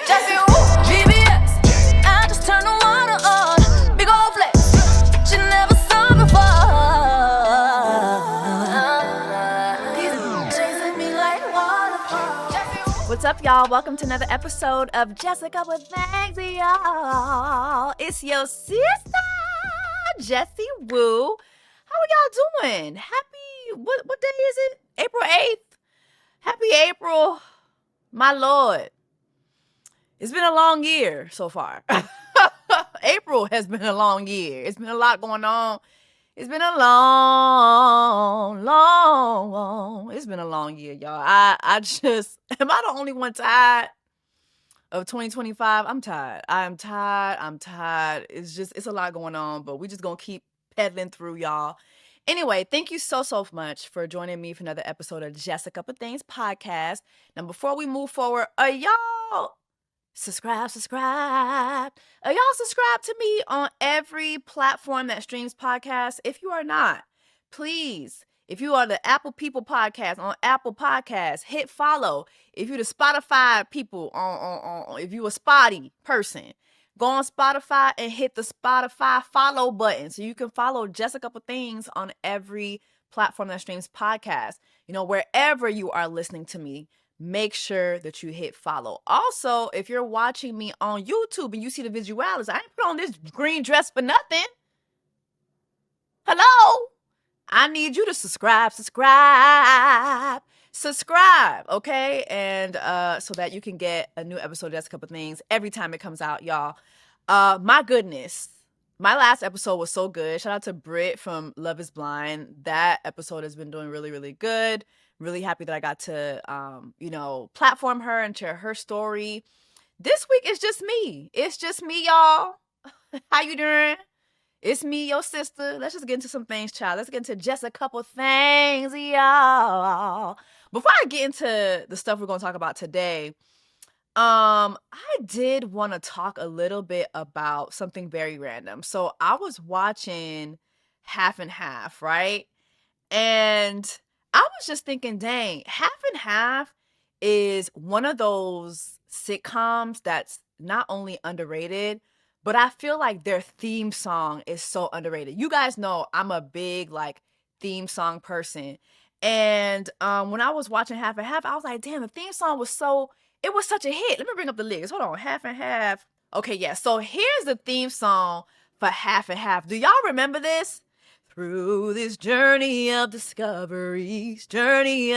Jessie, woo, VBS. I just turn the water on. Big old flex. You never saw before. Chasing me like waterfall. What's up, y'all? Welcome to another episode of Jessica with Things, y'all. It's your sister, Jessie Woo. How are y'all doing? Happy, what day is it? April 8th. Happy April. My Lord. It's been a long year so far. April has been a long year. It's been a lot going on. It's been a long, it's been a long year, y'all. I just, am I the only one tired of 2025? I'm tired. I'm tired. It's a lot going on, but we just gonna keep pedaling through, y'all. Anyway, thank you so much for joining me for another episode of thejessiecouplethingspod podcast. Now, before we move forward, y'all subscribe. Y'all subscribe to me on every platform that streams podcasts. If you are not, please, if you are the Apple People podcast on Apple Podcasts, hit follow. If you're the Spotify people on if you a Spotty person, go on Spotify and hit the Spotify follow button so you can follow Just a Couple Things on every platform that streams podcasts. You know, wherever you are listening to me, make sure that you hit follow. Also, if you're watching me on YouTube and you see the visuals, I ain't put on this green dress for nothing. Hello? I need you to subscribe, okay? And so that you can get a new episode of Just a Couple Things every time it comes out, y'all. My goodness. My last episode was so good. Shout out to Britt from Love is Blind. That episode has been doing really good. Really happy that I got to, platform her and share her story. This week is just me. It's just me, y'all. How you doing? It's me, your sister. Let's just get into some things, child. Let's get into just a couple things, y'all. Before I get into the stuff we're going to talk about today, I did want to talk a little bit about something very random. So I was watching Half and Half, right? And I was just thinking, dang, Half and Half is one of those sitcoms that's not only underrated, but I feel like their theme song is so underrated. You guys know I'm a big theme song person. And when I was watching Half and Half, I was like, damn, the theme song was such a hit. Let me bring up the lyrics. Hold on, Half and Half. Okay, yeah. So here's the theme song for Half and Half. Do y'all remember this? Through this journey of discovery, finding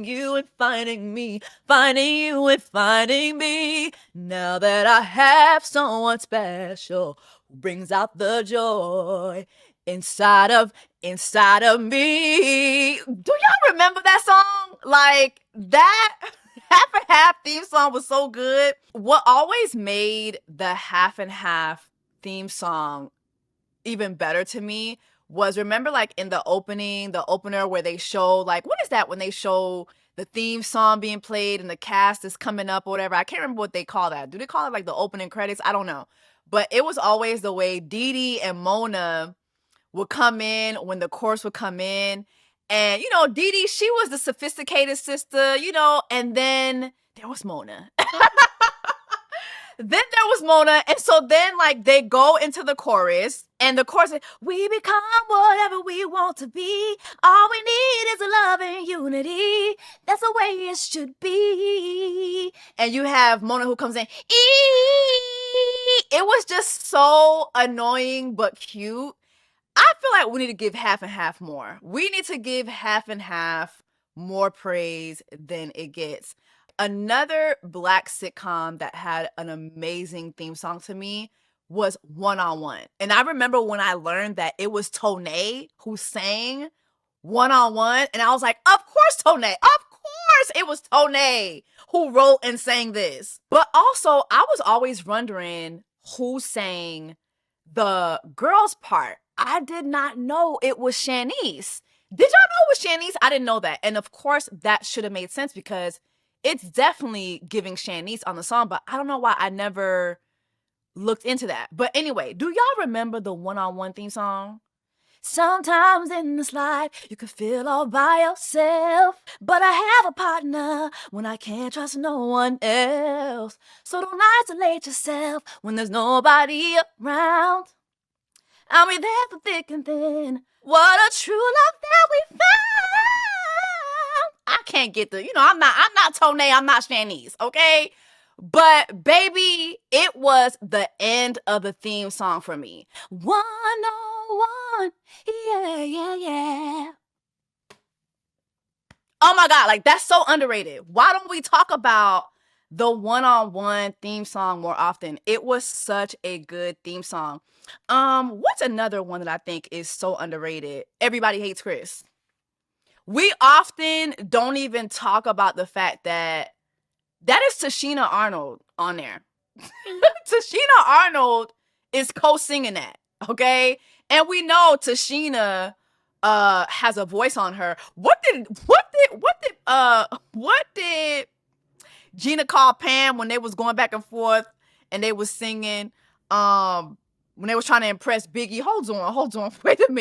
you and finding me, finding you and finding me. Now that I have someone special who brings out the joy inside of me. Do y'all remember that song? Like that Half and Half theme song was so good. What always made the Half and Half theme song even better to me was, remember in the opener where they show what is that when they show the theme song being played and the cast is coming up or whatever? I can't remember what they call that. Do they call it the opening credits? I don't know. But it was always the way Dee Dee and Mona would come in when the chorus would come in. And, Dee Dee, she was the sophisticated sister, and then there was Mona. And so then they go into the chorus, and the chorus is, we become whatever we want to be. All we need is love and unity. That's the way it should be. And you have Mona who comes in, It was just so annoying but cute. I feel like we need to give Half and Half more. We need to give Half and Half more praise than it gets. Another Black sitcom that had an amazing theme song to me was One on One. And I remember when I learned that it was Tonay who sang One on One. And I was like, of course, Tonay. Of course it was Tonay who wrote and sang this. But also, I was always wondering who sang the girls' part. I did not know it was Shanice. Did y'all know it was Shanice? I didn't know that. And of course, that should have made sense because it's definitely giving Shanice on the song, but I don't know why I never looked into that. But anyway, do y'all remember the One on One theme song? Sometimes in this life, you can feel all by yourself. But I have a partner when I can't trust no one else. So don't isolate yourself when there's nobody around. I'll be there for thick and thin. What a true love that we found. I can't get I'm not Tone, I'm not Shanice, okay? But baby, it was the end of the theme song for me. 101, yeah, yeah, yeah. Oh my God, like that's so underrated. Why don't we talk about the one-on-one theme song more often? It was such a good theme song. What's another one that I think is so underrated? Everybody Hates Chris. We often don't even talk about the fact that is Tashina Arnold on there. Tashina Arnold is co-singing that, okay? And we know Tashina has a voice on her. What did Gina call Pam when they was going back and forth and they was singing when they was trying to impress Biggie? Hold on. Wait a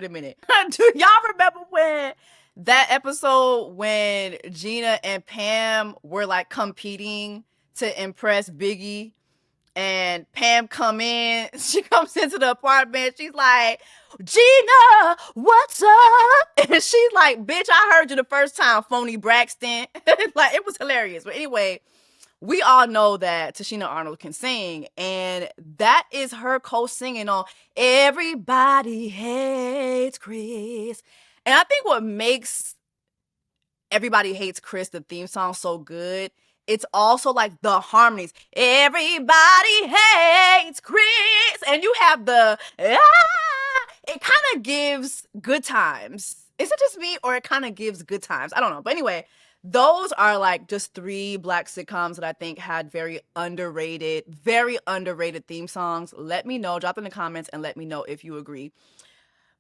minute. Do y'all remember when that episode when Gina and Pam were like competing to impress Biggie? And Pam she comes into the apartment. She's like, Gina, what's up? And she's like, bitch, I heard you the first time, phony Braxton. Like, it was hilarious. But anyway, we all know that Tashina Arnold can sing. And that is her co-singing on Everybody Hates Chris. And I think what makes Everybody Hates Chris, the theme song, so good, it's also like the harmonies. Everybody hates Chris. And you have the, it kind of gives good times. Is it just me or it kind of gives good times? I don't know. But anyway, those are like just 3 Black sitcoms that I think had very underrated theme songs. Let me know. Drop in the comments and let me know if you agree.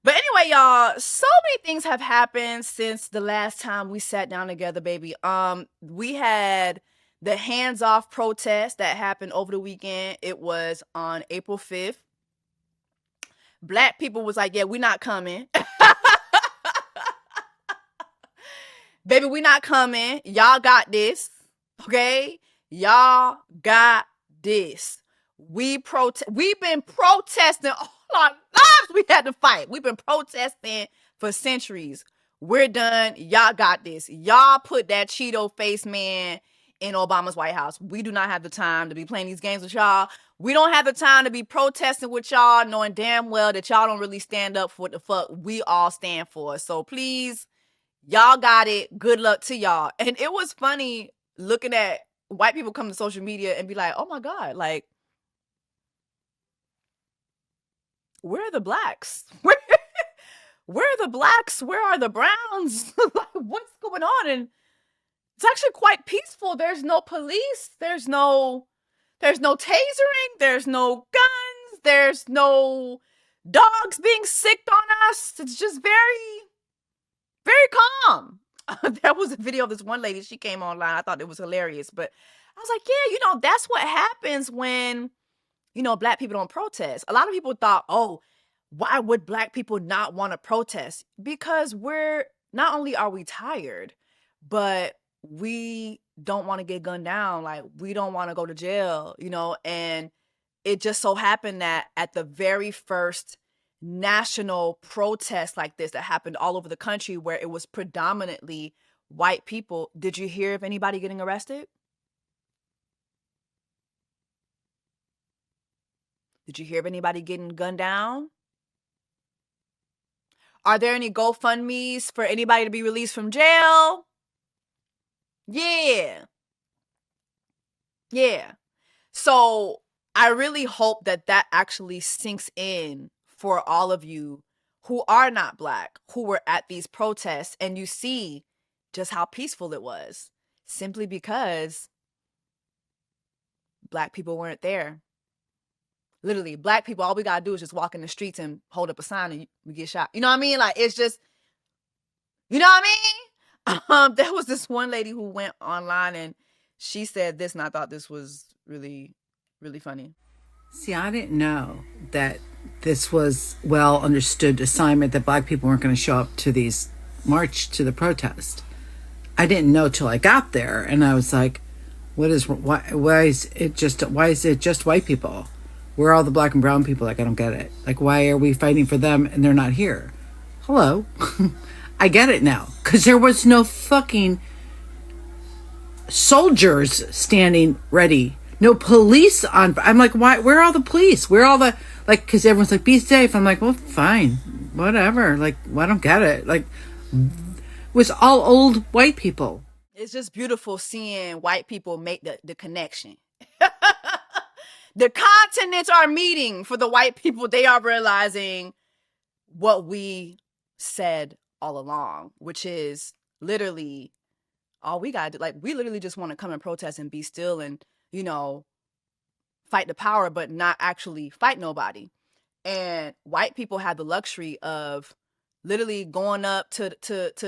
But anyway, y'all, so many things have happened since the last time we sat down together, baby. We had the hands-off protest that happened over the weekend. It was on April 5th. Black people was like, yeah, we're not coming. Baby, we not coming. Y'all got this. Okay? Y'all got this. We've been protesting all our lives. We had to fight. We've been protesting for centuries. We're done. Y'all got this. Y'all put that Cheeto face man in Obama's White House. We do not have the time to be playing these games with y'all. We don't have the time to be protesting with y'all, knowing damn well that y'all don't really stand up for what the fuck we all stand for. So please, y'all got it. Good luck to y'all. And it was funny looking at white people come to social media and be like, oh my God, like, where are the blacks? Where are the blacks? Where are the browns? Like, what's going on? And it's actually quite peaceful. There's no police. There's no tasering. There's no guns. There's no dogs being sicked on us. It's just very, very calm. There was a video of this one lady. She came online. I thought it was hilarious. But I was like, yeah, that's what happens when, Black people don't protest. A lot of people thought, oh, why would Black people not want to protest? Because not only are we tired, but we don't want to get gunned down. Like, we don't want to go to jail, and it just so happened that at the very first national protest like this that happened all over the country where it was predominantly white people, did you hear of anybody getting arrested? Did you hear of anybody getting gunned down? Are there any GoFundMes for anybody to be released from jail? Yeah. So I really hope that actually sinks in for all of you who are not Black, who were at these protests, and you see just how peaceful it was, simply because Black people weren't there. Literally, Black people, all we gotta do is just walk in the streets and hold up a sign and we get shot. You know what I mean? Like, it's just, you know what I mean? There was this one lady who went online and she said this, and I thought this was really, really funny. See, I didn't know that this was well understood assignment that black people weren't going to show up to these march to the protest. I didn't know till I got there, and I was like, "What is why is it just white people? Where are all the black and brown people? Like, I don't get it. Like, why are we fighting for them and they're not here? Hello, I get it now because there was no fucking soldiers standing ready. No police on. I'm like, why? Where are all the police? Where are all the like? Because everyone's like, be safe. I'm like, well, fine, whatever. Like, well, I don't get it. Like, it was all old white people. It's just beautiful seeing white people make the connection. The continents are meeting for the white people. They are realizing what we said all along, which is literally all we got to do. Like, we literally just want to come and protest and be still and, you know, fight the power, but not actually fight nobody. And white people have the luxury of literally going up to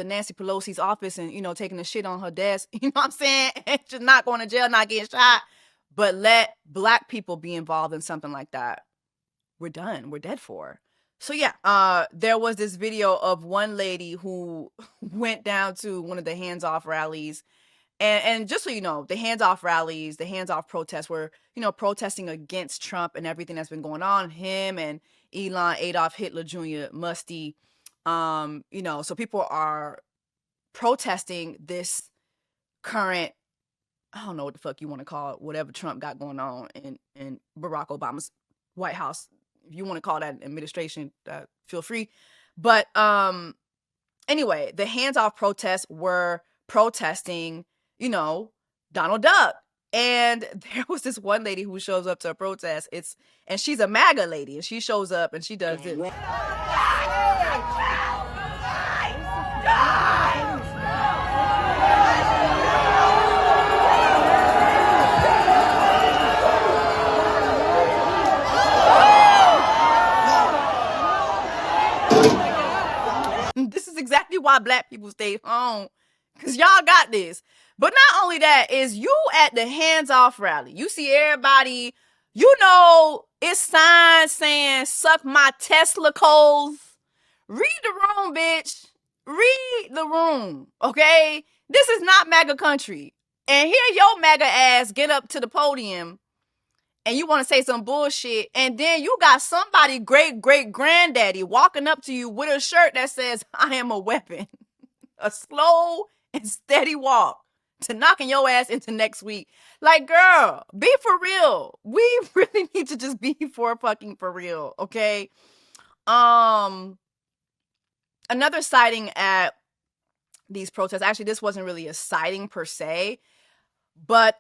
Nancy Pelosi's office and, you know, taking the shit on her desk, you know what I'm saying? And just not going to jail, not getting shot. But let black people be involved in something like that. We're done. We're dead for. So yeah, there was this video of one lady who went down to one of the hands-off rallies. And just so you know, the hands-off rallies, the hands-off protests were, you know, protesting against Trump and everything that's been going on. Him and Elon Adolf Hitler Jr. Musty. You know, so people are protesting this current, I don't know what the fuck you want to call it, whatever Trump got going on in Barack Obama's White House. If you want to call that administration, feel free. But anyway, the hands-off protests were protesting, you know, Donald Duck. And there was this one lady who shows up to a protest. And she's a MAGA lady, and she shows up and she does it. This is exactly why black people stay home, because y'all got this. But not only that, is you at the hands-off rally. You see everybody, you know, it's signs saying, suck my Tesla coals. Read the room, bitch. Read the room, okay? This is not MAGA country. And here your MAGA ass get up to the podium and you want to say some bullshit, and then you got somebody great-great-granddaddy walking up to you with a shirt that says, I am a weapon. A slow and steady walk to knocking your ass into next week. Like, girl, be for real. We really need to just be for real, okay? Another sighting at these protests, actually, this wasn't really a sighting per se, but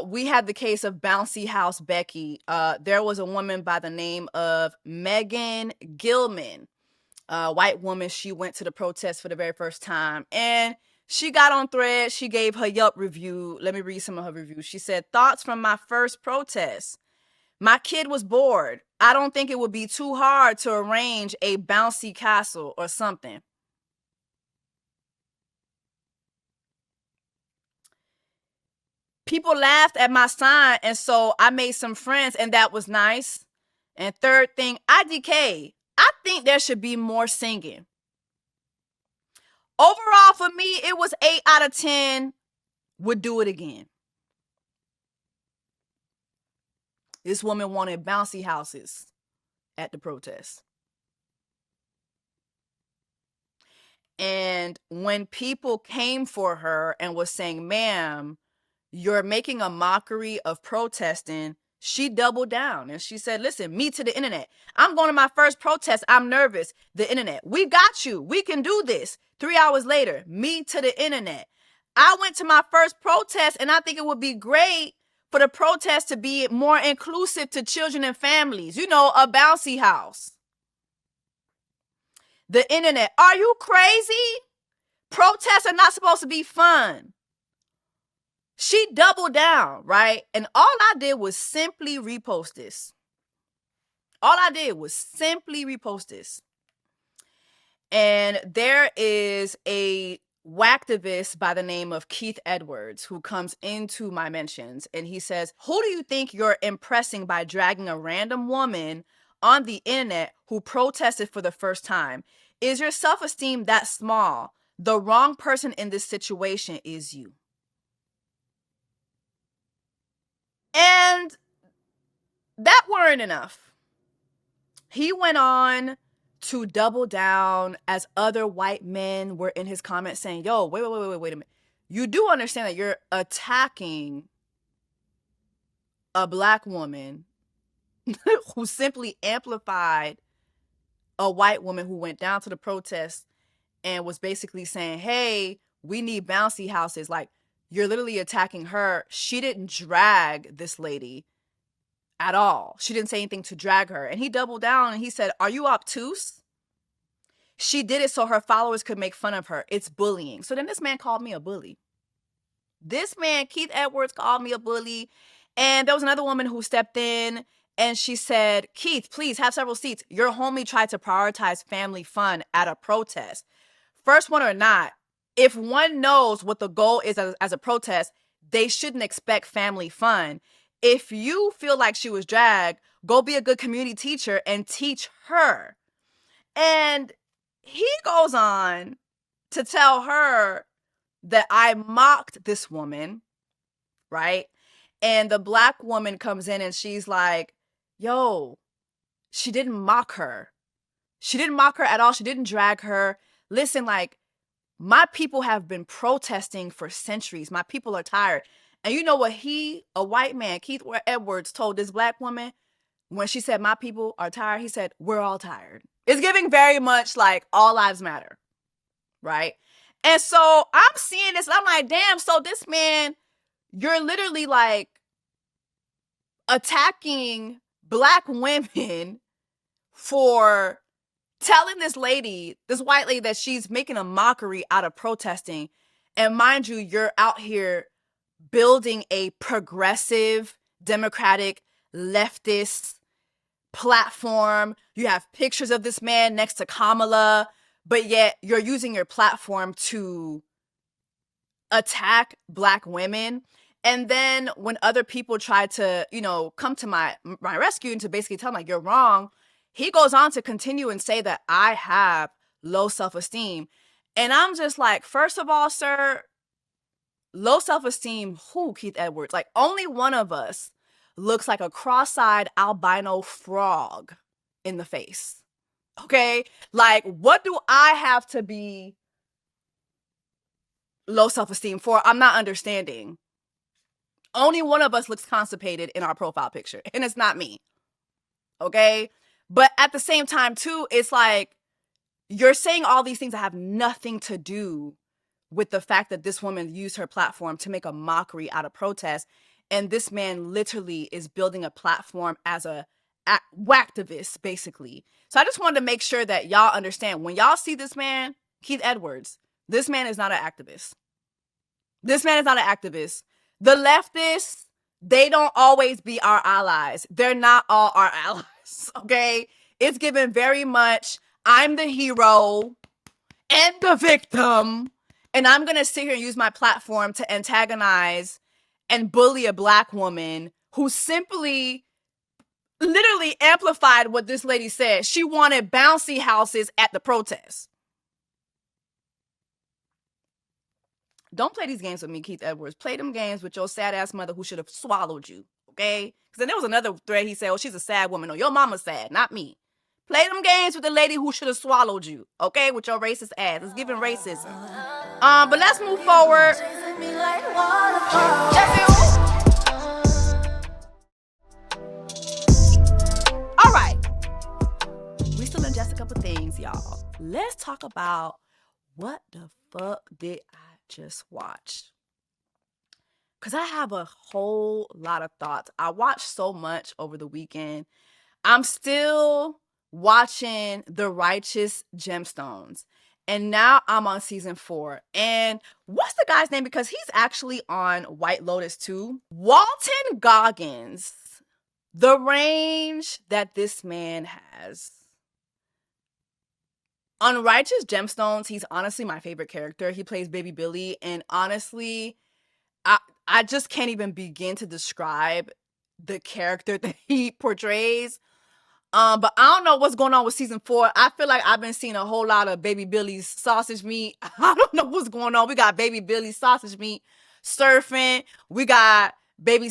we had the case of Bouncy House Becky. There was a woman by the name of Megan Gilman, a white woman. She went to the protest for the very first time, and she got on Thread. She gave her Yelp review. Let me read some of her reviews. She said, thoughts from my first protest. My kid was bored. I don't think it would be too hard to arrange a bouncy castle or something. People laughed at my sign, and so I made some friends, and that was nice. And third thing, IDK. I think there should be more singing. Overall, for me, it was 8 out of 10. Would do it again. This woman wanted bouncy houses at the protest. And when people came for her and was saying, ma'am, you're making a mockery of protesting, she doubled down and she said, listen, me to the internet. I'm going to my first protest. I'm nervous. The internet. We got you. We can do this. 3 hours later, me to the internet. I went to my first protest, and I think it would be great for the protest to be more inclusive to children and families. You know, a bouncy house. The internet. Are you crazy? Protests are not supposed to be fun. She doubled down, right? And all I did was simply repost this. And there is a whacktivist by the name of Keith Edwards who comes into my mentions, and he says, who do you think you're impressing by dragging a random woman on the internet who protested for the first time? Is your self-esteem that small? The wrong person in this situation is you. And that weren't enough. He went on to double down as other white men were in his comments saying, yo, wait a minute. You do understand that you're attacking a black woman who simply amplified a white woman who went down to the protest and was basically saying, hey, we need bouncy houses. Like, you're literally attacking her. She didn't drag this lady at all. She didn't say anything to drag her. And he doubled down and he said, are you obtuse? She did it so her followers could make fun of her. It's bullying. So then this man called me a bully. This man, Keith Edwards, called me a bully. And there was another woman who stepped in and she said, Keith, please have several seats. Your homie tried to prioritize family fun at a protest. First one or not, if one knows what the goal is as a protest, they shouldn't expect family fun. If you feel like she was dragged, go be a good community teacher and teach her. And he goes on to tell her that I mocked this woman, right? And the black woman comes in and she's like, yo, she didn't mock her. She didn't mock her at all. She didn't drag her. Listen, like, my people have been protesting for centuries. My people are tired. And you know what a white man, Keith Edwards, told this black woman when she said, my people are tired? He said, we're all tired. It's giving very much like all lives matter, right? And so I'm seeing this and I'm like, damn, so this man, you're literally like attacking black women for telling this lady, this white lady, that she's making a mockery out of protesting. And mind you, you're out here building a progressive, democratic, leftist platform. You have pictures of this man next to Kamala, but yet you're using your platform to attack black women. And then when other people try to, come to my rescue and to basically tell him, like, you're wrong, he goes on to continue and say that I have low self-esteem. And I'm just like, first of all, sir, low self-esteem, who, Keith Edwards? Like, only one of us looks like a cross-eyed albino frog in the face. Okay? Like, what do I have to be low self-esteem for? I'm not understanding. Only one of us looks constipated in our profile picture, and it's not me. Okay? But at the same time, too, it's like, you're saying all these things that have nothing to do with the fact that this woman used her platform to make a mockery out of protest. And this man literally is building a platform as a whacktivist, basically. So I just wanted to make sure that y'all understand, when y'all see this man, Keith Edwards, this man is not an activist. This man is not an activist. The leftists, they don't always be our allies. They're not all our allies, okay? It's given very much, I'm the hero and the victim, and I'm going to sit here and use my platform to antagonize and bully a black woman who simply literally amplified what this lady said. She wanted bouncy houses at the protest. Don't play these games with me, Keith Edwards. Play them games with your sad-ass mother who should have swallowed you, okay? Because then there was another thread he said, oh, she's a sad woman. No, your mama's sad, not me. Play them games with the lady who should have swallowed you, okay? With your racist ass. It's giving racism. But let's move forward. All right. We still in Just a Couple Things, y'all. Let's talk about what the fuck did I just watch? Because I have a whole lot of thoughts. I watched so much over the weekend. I'm still watching The Righteous Gemstones. And now I'm on season 4. And what's the guy's name? Because he's actually on White Lotus too. Walton Goggins. The range that this man has. On Righteous Gemstones, he's honestly my favorite character. He plays Baby Billy, and honestly, I I just can't even begin to describe the character that he portrays. But I don't know what's going on with season 4. I feel like I've been seeing a whole lot of Baby Billy's sausage meat. I don't know what's going on. We got Baby Billy's sausage meat surfing. We got Baby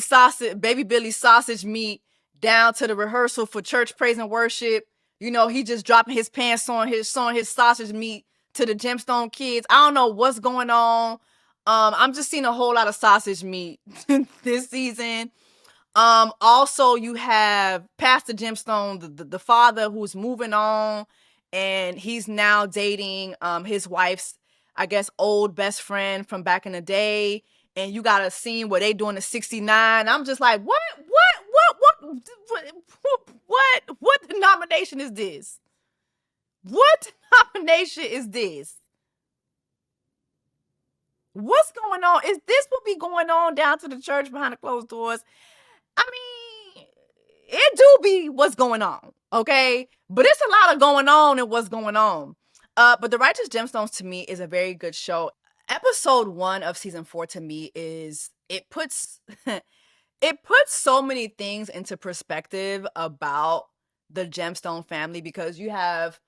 Billy's sausage meat down to the rehearsal for church praise and worship. You know, he just dropping his pants on showing his sausage meat to the Gemstone kids. I don't know what's going on. I'm just seeing a whole lot of sausage meat this season. Also you have Pastor Gemstone, the father, who's moving on, and he's now dating his wife's, I guess, old best friend from back in the day. And you got a scene where they doing the 69. I'm just like, what denomination is this? What denomination is this? What's going on? Is this what be going on down to the church behind the closed doors? I mean, it do be what's going on, okay? But it's a lot of going on and what's going on. But The Righteous Gemstones to me is a very good show. Episode 1 of season 4 to me is it puts it puts so many things into perspective about the Gemstone family, because you have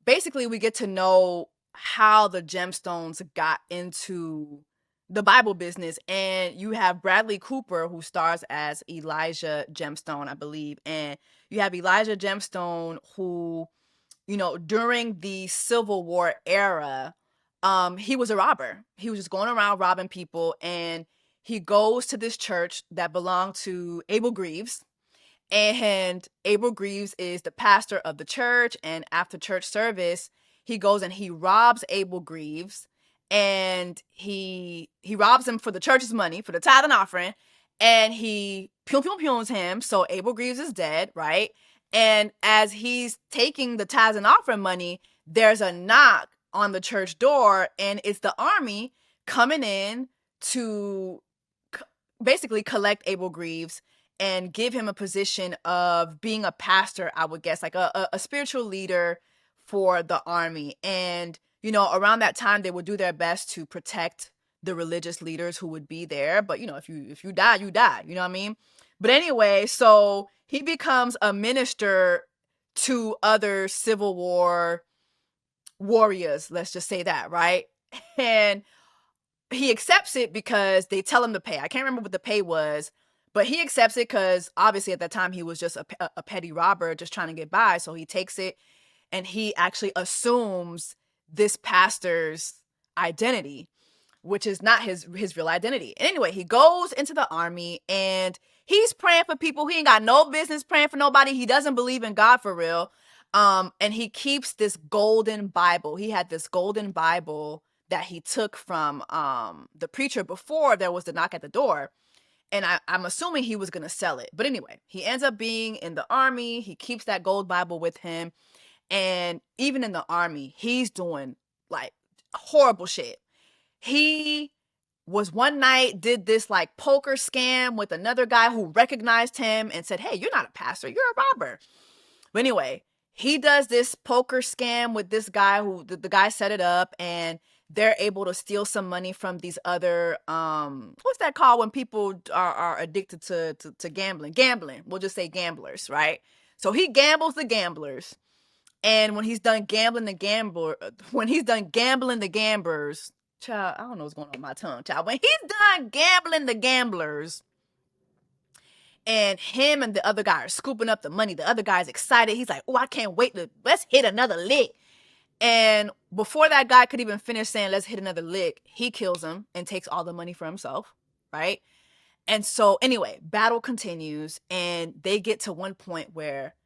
basically we get to know how the Gemstones got into the Bible business. And you have Bradley Cooper, who stars as Elijah Gemstone, I believe. And you have Elijah Gemstone, who, you know, during the Civil War era, he was a robber. He was just going around robbing people. And he goes to this church that belonged to Abel Greaves. And Abel Greaves is the pastor of the church. And after church service, he goes and he robs Abel Greaves, and he robs him for the church's money, for the tithe and offering, and he pews him. So Abel Greaves is dead, right? And as he's taking the tithe and offering money, there's a knock on the church door, and it's the army coming in to basically collect Abel Greaves and give him a position of being a pastor, I would guess, like a spiritual leader for the army. And, you know, around that time, they would do their best to protect the religious leaders who would be there. But, you know, if you die, you die. You know what I mean? But anyway, so he becomes a minister to other Civil War warriors. Let's just say that, right? And he accepts it because they tell him to pay. I can't remember what the pay was, but he accepts it because obviously at that time he was just a petty robber just trying to get by. So he takes it, and he actually assumes this pastor's identity, which is not his real identity. And anyway, he goes into the army, and he's praying for people. He ain't got no business praying for nobody. He doesn't believe in God for real. And he keeps this golden Bible. He had this golden Bible that he took from the preacher before there was the knock at the door. And I'm assuming he was going to sell it. But anyway, he ends up being in the army. He keeps that gold Bible with him. And even in the army, he's doing like horrible shit. He was one night, did this like poker scam with another guy who recognized him and said, "Hey, you're not a pastor, you're a robber." But anyway, he does this poker scam with this guy who the guy set it up, and they're able to steal some money from these other what's that called when people are addicted to gambling? Gambling. We'll just say gamblers, right? So he gambles the gamblers. And when he's done gambling the gamblers, child, I don't know what's going on with my tongue, child. When he's done gambling the gamblers, and him and the other guy are scooping up the money, the other guy's excited. He's like, "Oh, I can't wait let's hit another lick." And before that guy could even finish saying, "Let's hit another lick," he kills him and takes all the money for himself, right? And so anyway, battle continues, and they get to one point where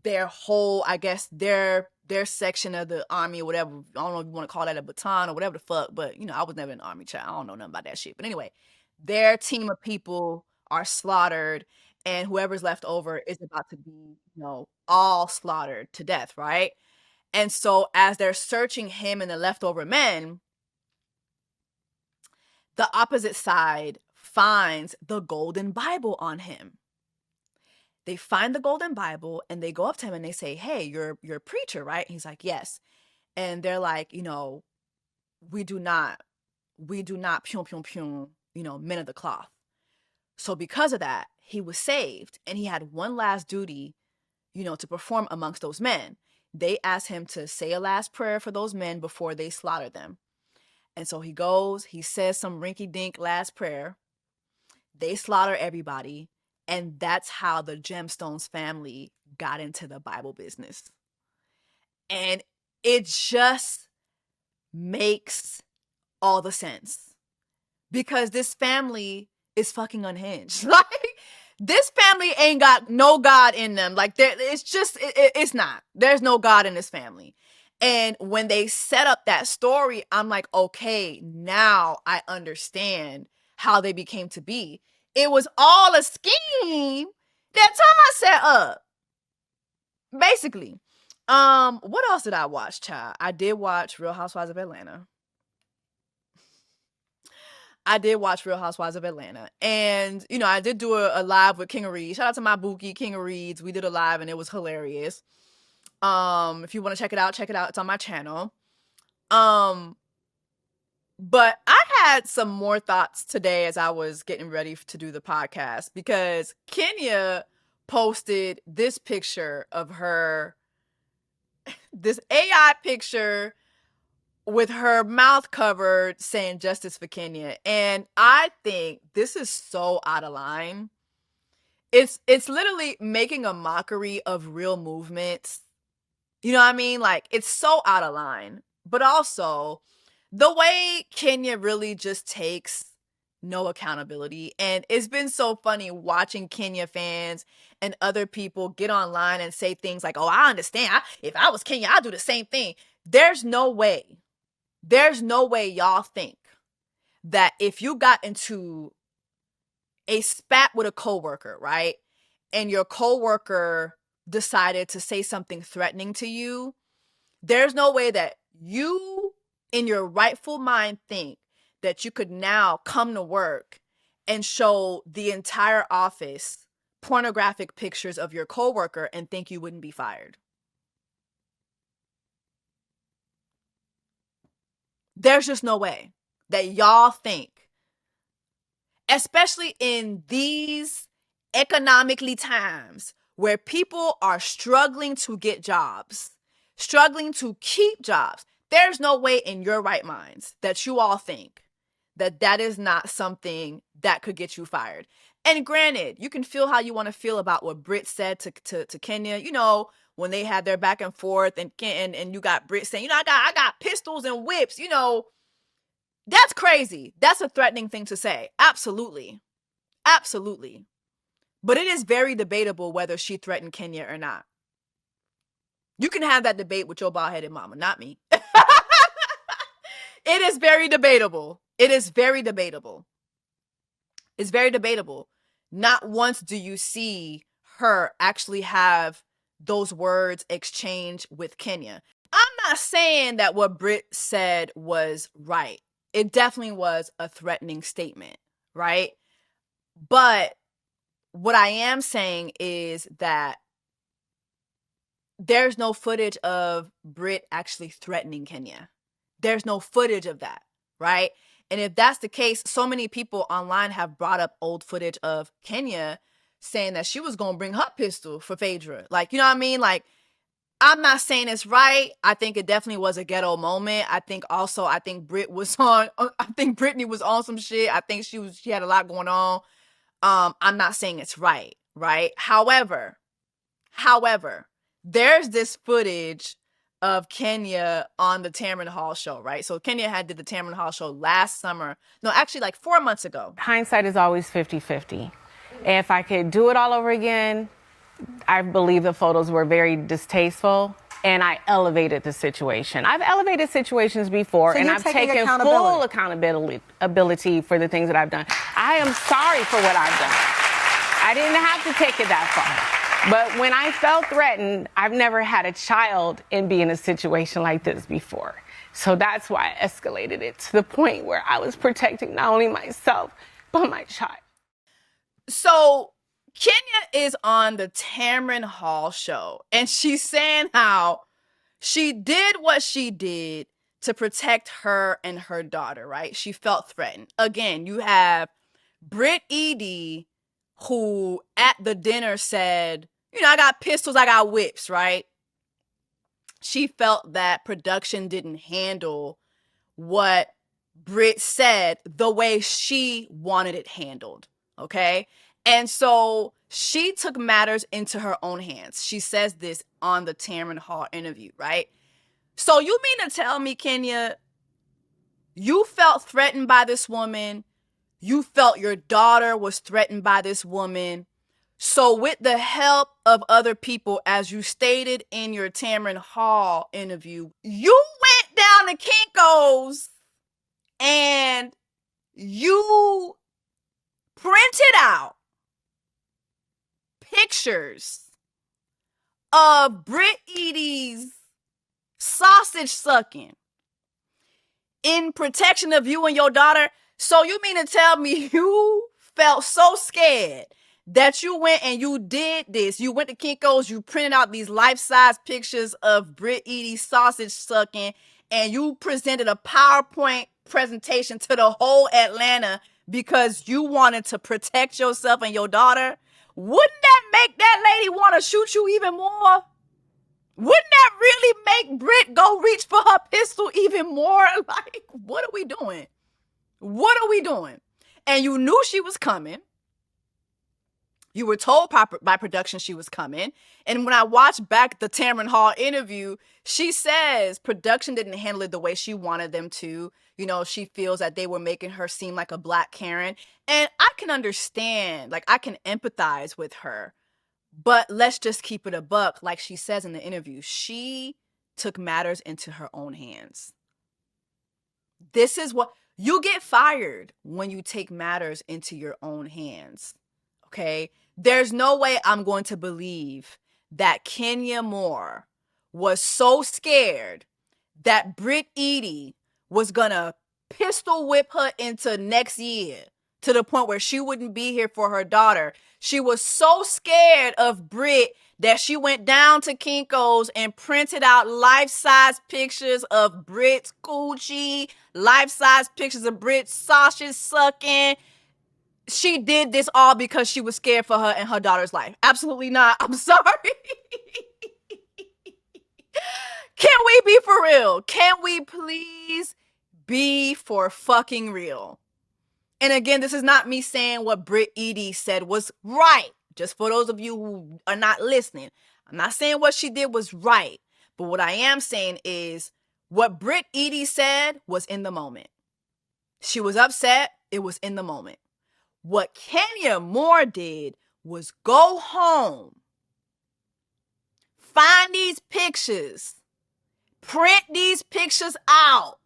their whole, I guess, their section of the army or whatever, I don't know if you want to call that a baton or whatever the fuck, but, you know, I was never an army child. I don't know nothing about that shit. But anyway, their team of people are slaughtered, and whoever's left over is about to be, you know, all slaughtered to death, right? And so as they're searching him and the leftover men, the opposite side finds the golden Bible on him. They find the golden Bible, and they go up to him and they say, "Hey, you're a preacher, right?" And he's like, "Yes." and they're like, we do not pyong pyong pyong, men of the cloth. So because of that, he was saved, and he had one last duty, to perform amongst those men. They asked him to say a last prayer for those men before they slaughter them. And so he goes, he says some rinky-dink last prayer. They slaughter everybody. And that's how the Gemstones family got into the Bible business. And it just makes all the sense. Because this family is fucking unhinged. Like, this family ain't got no God in them. Like, it's not. There's no God in this family. And when they set up that story, I'm like, okay, now I understand how they became to be. It was all a scheme that Todd set up. Basically. What else did I watch, child? I did watch Real Housewives of Atlanta. And, I did do a live with King of Reeds. Shout out to my bookie, King of Reeds. We did a live and it was hilarious. If you want to check it out, check it out. It's on my channel. But I had some more thoughts today as I was getting ready to do the podcast, because Kenya posted this picture of her, this AI picture with her mouth covered, saying justice for Kenya. And I think this is so out of line. It's literally making a mockery of real movements. You know what I mean? Like, it's so out of line. But also, the way Kenya really just takes no accountability. And it's been so funny watching Kenya fans and other people get online and say things like, oh, I understand. If I was Kenya, I'd do the same thing. There's no way y'all think that if you got into a spat with a coworker, right? And your coworker decided to say something threatening to you, there's no way that you, in your rightful mind, think that you could now come to work and show the entire office pornographic pictures of your coworker and think you wouldn't be fired. There's just no way that y'all think, especially in these economically times where people are struggling to get jobs, struggling to keep jobs. There's no way in your right minds that you all think that that is not something that could get you fired. And granted, you can feel how you want to feel about what Britt said to Kenya, when they had their back and forth, and you got Britt saying, I got pistols and whips, that's crazy. That's a threatening thing to say. Absolutely. Absolutely. But it is very debatable whether she threatened Kenya or not. You can have that debate with your bald-headed mama, not me. It is very debatable. It's very debatable. Not once do you see her actually have those words exchanged with Kenya. I'm not saying that what Britt said was right. It definitely was a threatening statement, right? But what I am saying is that there's no footage of Britt actually threatening Kenya. There's no footage of that, right? And if that's the case, so many people online have brought up old footage of Kenya saying that she was going to bring her pistol for Phaedra. Like, you know what I mean? Like, I'm not saying it's right. I think it definitely was a ghetto moment. I think Brittany was on some shit. I think she had a lot going on. I'm not saying it's right? However, there's this footage of Kenya on the Tamron Hall show, right? So Kenya did the Tamron Hall show last summer. No, actually like 4 months ago. Hindsight is always 50-50. If I could do it all over again, I believe the photos were very distasteful, and I elevated the situation. I've elevated situations before, and I've taken full accountability for the things that I've done. I am sorry for what I've done. I didn't have to take it that far. But when I felt threatened, I've never had a child and be in a situation like this before. So that's why I escalated it to the point where I was protecting not only myself, but my child. So Kenya is on the Tamron Hall show, and she's saying how she did what she did to protect her and her daughter, right? She felt threatened. Again, you have Britt Edie, who at the dinner said, you know, I got pistols, I got whips, right? She felt that production didn't handle what Britt said the way she wanted it handled, okay? And so she took matters into her own hands. She says this on the Tamron Hall interview, right? So you mean to tell me, Kenya, you felt threatened by this woman, you felt your daughter was threatened by this woman, so with the help of other people, as you stated in your Tamron Hall interview, you went down to Kinko's and you printed out pictures of Britt Edie's sausage sucking in protection of you and your daughter. So you mean to tell me you felt so scared that you went and you did this? You went to Kinko's, you printed out these life-size pictures of Britt Edie's sausage sucking, and you presented a PowerPoint presentation to the whole Atlanta because you wanted to protect yourself and your daughter? Wouldn't that make that lady want to shoot you even more? Wouldn't that really make Britt go reach for her pistol even more? Like, what are we doing? What are we doing? And you knew she was coming. You were told by production she was coming. And when I watched back the Tamron Hall interview, she says production didn't handle it the way she wanted them to. You know, she feels that they were making her seem like a black Karen. And I can understand, like, I can empathize with her. But let's just keep it a buck. Like she says in the interview, she took matters into her own hands. This is what you get fired when you take matters into your own hands. Okay? There's no way I'm going to believe that Kenya Moore was so scared that Britt Edie was going to pistol whip her into next year to the point where she wouldn't be here for her daughter. She was so scared of Britt that she went down to Kinko's and printed out life-size pictures of Britt's coochie, life-size pictures of Britt's sausage sucking. She did this all because she was scared for her and her daughter's life. Absolutely not. I'm sorry. Can we be for real? Can we please be for fucking real? And again, this is not me saying what Britt Edie said was right. Just for those of you who are not listening, I'm not saying what she did was right. But what I am saying is what Britt Edie said was in the moment. She was upset. It was in the moment. What Kenya Moore did was go home, find these pictures, print these pictures out,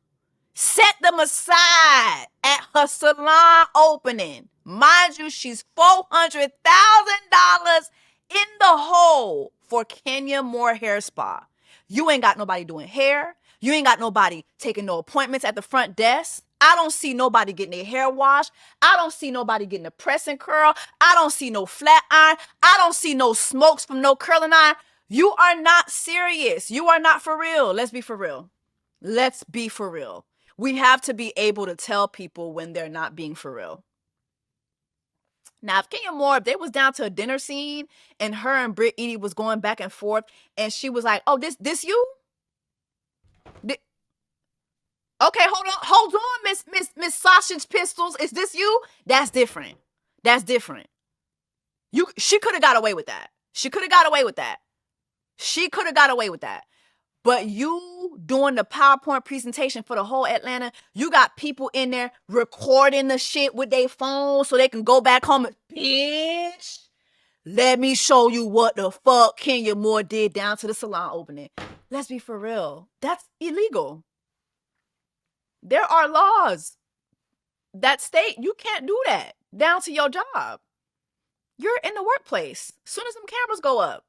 set them aside at her salon opening. Mind you, she's $400,000 in the hole for Kenya Moore Hair Spa. You ain't got nobody doing hair. You ain't got nobody taking no appointments at the front desk. I don't see nobody getting their hair washed. I don't see nobody getting a press and curl. I don't see no flat iron. I don't see no smokes from no curling iron. You are not serious. You are not for real. Let's be for real. Let's be for real. We have to be able to tell people when they're not being for real. Now, if Kenya Moore, if they was down to a dinner scene and her and Britt Edie was going back and forth and she was like, oh, this you? Okay, hold on, Miss Sausage Pistols. Is this you? That's different. That's different. She could have got away with that. She could have got away with that. She could have got away with that. But you doing the PowerPoint presentation for the whole Atlanta, you got people in there recording the shit with their phones so they can go back home and, bitch, let me show you what the fuck Kenya Moore did down to the salon opening. Let's be for real. That's illegal. There are laws that state you can't do that down to your job. You're in the workplace. As soon as them cameras go up.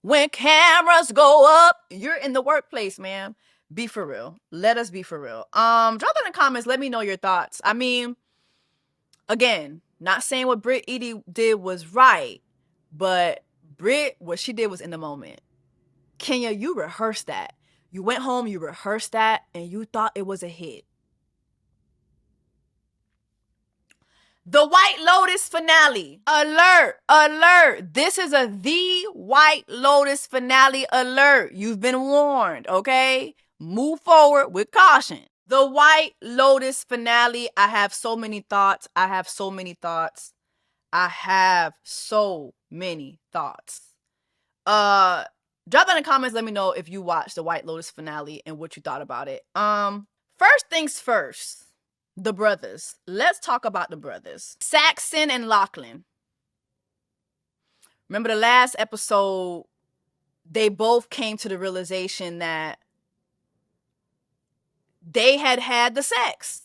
When cameras go up, you're in the workplace, man. Be for real. Let us be for real. Drop that in the comments. Let me know your thoughts. I mean, again, not saying what Britt Edie did was right, but Britt, what she did was in the moment. Kenya, you rehearsed that. You went home, you rehearsed that, and you thought it was a hit. The White Lotus finale. Alert, alert. This is a The White Lotus finale alert. You've been warned, okay? Move forward with caution. The White Lotus finale. I have so many thoughts. Drop down in the comments. Let me know if you watched the White Lotus finale and what you thought about it. First things first. The brothers. Let's talk about the brothers. Saxon and Lachlan. Remember the last episode, they both came to the realization that they had the sex.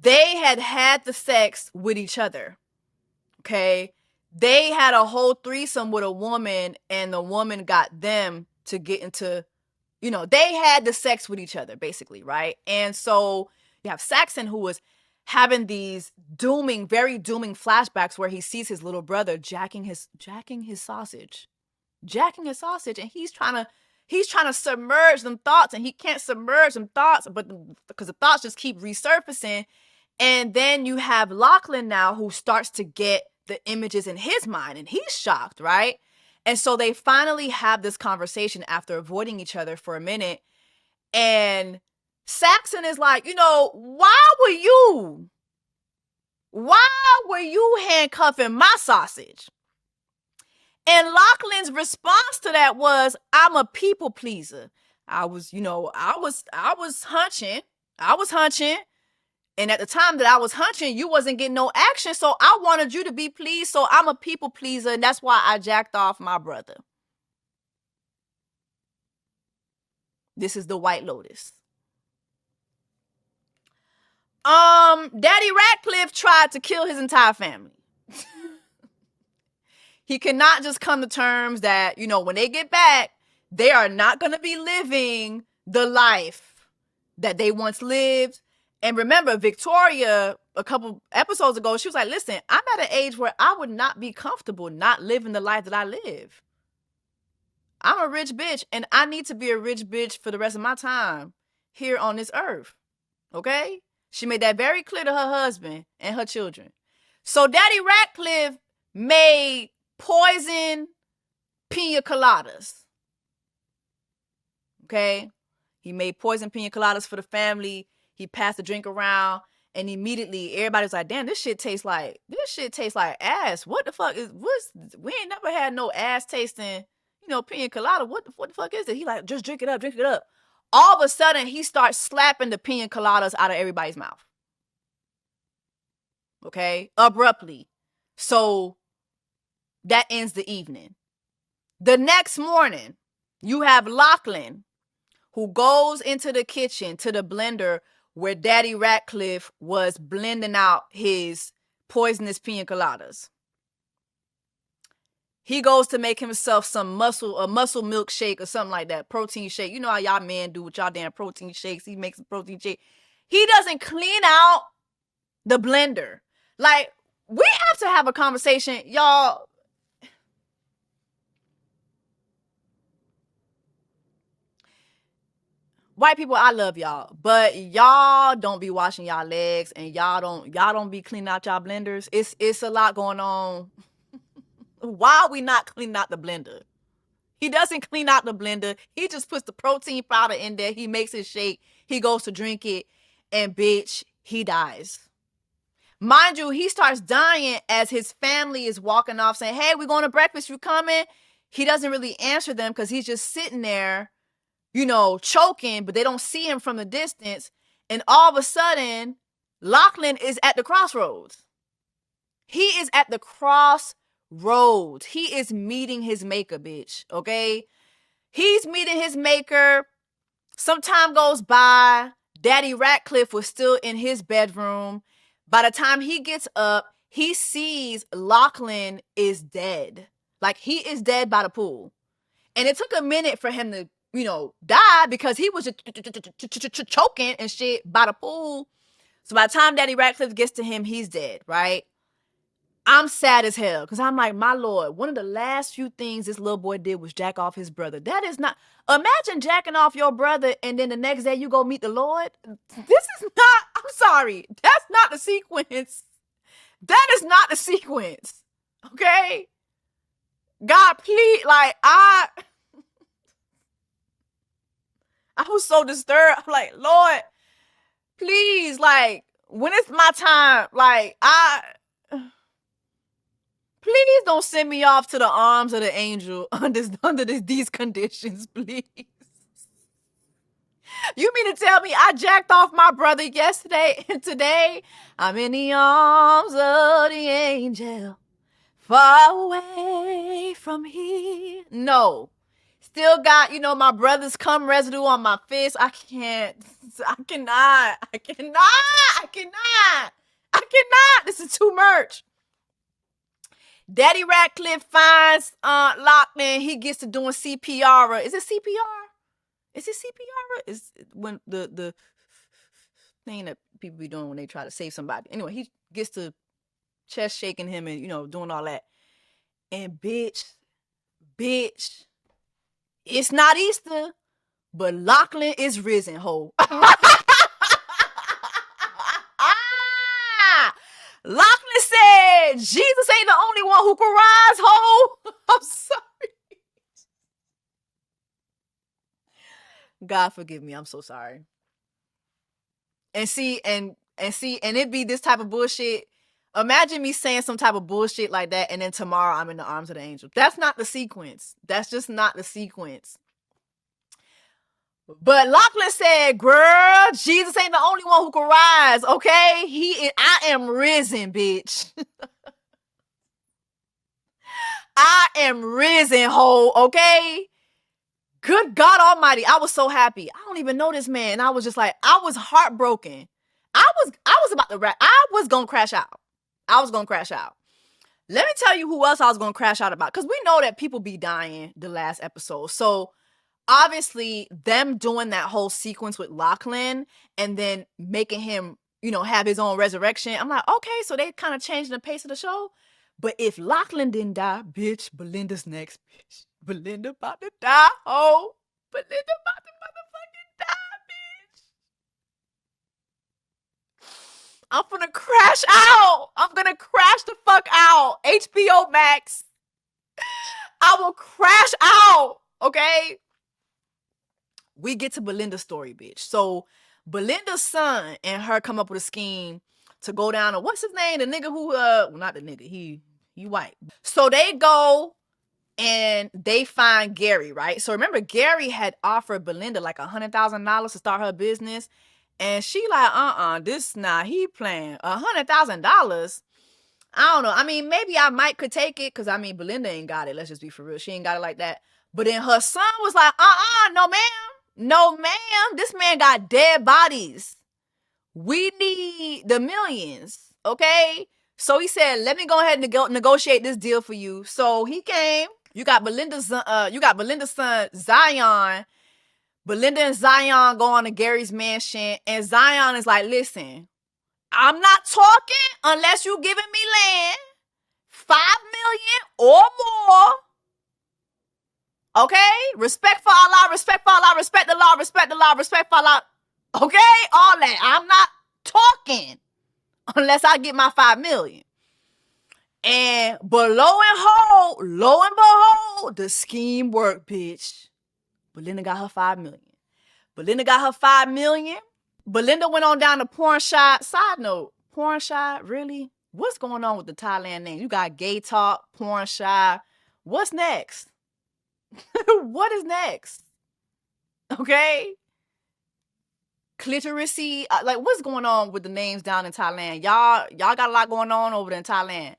They had the sex with each other. Okay? They had a whole threesome with a woman, and the woman got them to get into, they had the sex with each other, basically, right? And so you have Saxon, who was having these very dooming flashbacks where he sees his little brother jacking his sausage, and he's trying to submerge them thoughts, and he can't submerge them thoughts, but because the thoughts just keep resurfacing. And then you have Lachlan now, who starts to get the images in his mind, and he's shocked, right? And so they finally have this conversation after avoiding each other for a minute. And Saxon is like, why were you handcuffing my sausage? And Lachlan's response to that was, I'm a people pleaser. I was hunching. And at the time that I was hunching, you wasn't getting no action. So I wanted you to be pleased. So I'm a people pleaser. And that's why I jacked off my brother. This is the White Lotus. Daddy Ratcliffe tried to kill his entire family. He cannot just come to terms that, when they get back, they are not going to be living the life that they once lived. And remember, Victoria, a couple episodes ago, she was like, listen, I'm at an age where I would not be comfortable not living the life that I live. I'm a rich bitch, and I need to be a rich bitch for the rest of my time here on this earth. Okay? She made that very clear to her husband and her children. So Daddy Ratcliffe made poison pina coladas. Okay? He made poison pina coladas for the family. He passed the drink around, and immediately everybody's like, damn, this shit tastes like ass. What the fuck we ain't never had no ass tasting, pina colada. What the fuck is it? He like, just drink it up. All of a sudden, he starts slapping the pina coladas out of everybody's mouth. Okay? Abruptly. So that ends the evening. The next morning, you have Lachlan, who goes into the kitchen, to the blender, where Daddy Ratcliffe was blending out his poisonous pina coladas. He goes to make himself a muscle milk shake or something like that, protein shake. You know how y'all men do with y'all damn protein shakes. He makes a protein shake. He doesn't clean out the blender. Like, we have to have a conversation, y'all. White people, I love y'all, but y'all don't be washing y'all legs, and y'all don't be cleaning out y'all blenders. It's a lot going on. Why are we not cleaning out the blender? He doesn't clean out the blender. He just puts the protein powder in there. He makes his shake. He goes to drink it, and bitch, he dies. Mind you, he starts dying as his family is walking off saying, hey, we're going to breakfast. You coming? He doesn't really answer them because he's just sitting there, choking, but they don't see him from the distance. And all of a sudden, Lachlan is at the crossroads. He is at the crossroads. He is meeting his maker, bitch. Okay? He's meeting his maker. Some time goes by. Daddy Ratcliffe was still in his bedroom. By the time he gets up, he sees Lachlan is dead. Like, he is dead by the pool. And it took a minute for him to, die because he was just choking and shit by the pool. So by the time Daddy Ratcliffe gets to him, he's dead, right? I'm sad as hell because I'm like, my Lord, one of the last few things this little boy did was jack off his brother. That is not, imagine jacking off your brother and then the next day you go meet the Lord. This is not, I'm sorry, that's not the sequence. That is not the sequence. Okay? God, please, like, I was so disturbed. I'm like, Lord, please, like, when it's my time, like, please don't send me off to the arms of the angel under these conditions, please. You mean to tell me I jacked off my brother yesterday and today I'm in the arms of the angel, far away from here? No. Still got, my brother's cum residue on my fist. I cannot. This is too much. Daddy Ratcliffe finds Lachlan. He gets to doing CPR. Is it CPR? Is it CPR? Is when the thing that people be doing when they try to save somebody. Anyway, he gets to chest shaking him and doing all that. And bitch, it's not Easter, but Lachlan is risen, ho. Lachlan said, Jesus ain't the only one who can rise, ho. I'm sorry. God forgive me. I'm so sorry. And it be this type of bullshit. Imagine me saying some type of bullshit like that, and then tomorrow I'm in the arms of the angel. That's not the sequence. That's just not the sequence. But Lachlan said, girl, Jesus ain't the only one who can rise, okay? I am risen, bitch. I am risen, ho, okay? Good God Almighty. I was so happy. I don't even know this man. And I was just like, I was heartbroken. I was about to rap. I was going to crash out. Let me tell you who else I was going to crash out about. Because we know that people be dying the last episode. So obviously them doing that whole sequence with Lachlan and then making him, have his own resurrection. I'm like, okay, so they kind of changing the pace of the show. But if Lachlan didn't die, bitch, Belinda's next, bitch. Belinda about to die, oh. Belinda about to motherfucking die, bitch. I'm gonna crash out. I'm gonna crash the fuck out. HBO Max. I will crash out, okay? We get to Belinda's story, bitch. So Belinda's son and her come up with a scheme to go down to, what's his name? The nigga who, not the nigga, he white. So they go and they find Gary, right? So remember, Gary had offered Belinda like $100,000 to start her business. And she like, he playing $100,000. I don't know. I mean, maybe I could take it because, Belinda ain't got it. Let's just be for real. She ain't got it like that. But then her son was like, no, ma'am. No, ma'am. This man got dead bodies. We need the millions, okay? So he said, let me go ahead and negotiate this deal for you. So he came. You got Belinda's son, Zion. Belinda and Zion go on to Gary's mansion. And Zion is like, listen, I'm not talking unless you giving me land, $5 million or more. Okay? Respect for Allah, respect for Allah, respect the law, respect the law, respect for Allah. Okay? All that. I'm not talking unless I get my $5 million. But lo and behold, the scheme worked, bitch. Belinda got her $5 million. Belinda went on down to Porn Shot. Side note, Porn Shot, really? What's going on with the Thailand name? You got Gay Talk, Porn Shot. What's next? What is next? Okay? Clitorisy. What's going on with the names down in Thailand? Y'all got a lot going on over there in Thailand.